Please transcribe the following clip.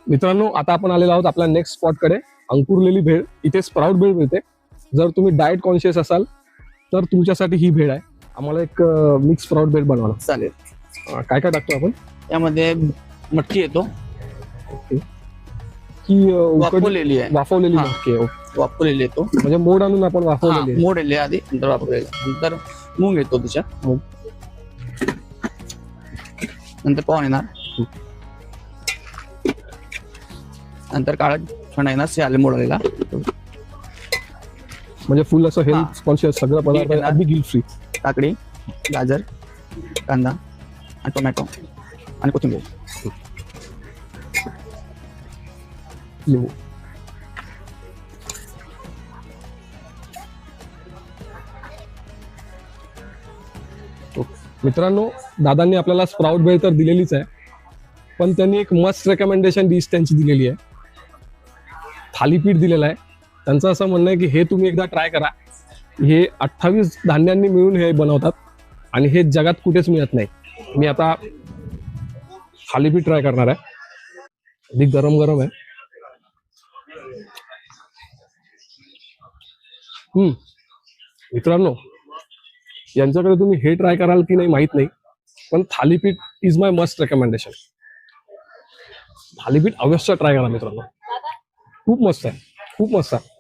मित्रांनो, आता आपण आलेलो आहोत आपल्या नेक्स्ट स्पॉटकडे, अंकुरलेली भेळ. इथे स्प्राउट भेळ मिळते. जर तुम्ही डाएट कॉन्शियस असाल तर तुमच्यासाठी ही भेळ आहे. आम्हाला एक मिक्स स्प्राउट भेळ बनवायला. चालेल. काय काय टाकतो आपण यामध्ये मटकी येतो, की वाफवलेली आहे. वाफवलेली हा. मटकी आहे. वाफवलेली येतो. म्हणजे मोड आणून आपण वाफवलेली आहे. मोड येले आधी, नंतर वाफवलेली, नंतर मूग येतो त्याच्यात, मूग. नंतर पाव येणार, नंतर काळा चणा येणार, से आले मोडलेला, म्हणजे फुल असं हेल्थ कॉन्शियस सगळं पदार्थ येणार. अगदी गिल्ट फ्री. काकडी, गाजर, कांदा आणि टोमॅटो आणि कोथिंबीर. लिंबू. मित्रांनो, दादांनी आपल्याला स्प्राउट भेळ तर दिलेलीच आहे, पण त्यांनी एक मस्ट रेकमेंडेशन डिश त्यांची दिलेली आहे. थालीपीठ दिलेलं आहे. त्यांचं असं म्हणणं आहे की हे तुम्ही एकदा ट्राय करा. हे 28 धान्यांनी मिळून हे बनवतात आणि हे जगात कुठेच मिळत नाही. मी आता थालीपीठ ट्राय करणार आहे. अगदी गरम गरम आहे. मित्रांनो, यांच्याकडे तुम्ही हे ट्राय कराल की नाही माहित नाही, पण thalipeeth is my must recommendation. Thalipeeth अवश्य ट्राय करा मित्रांनो. खूप मस्त आहे, खूप मस्त आहे.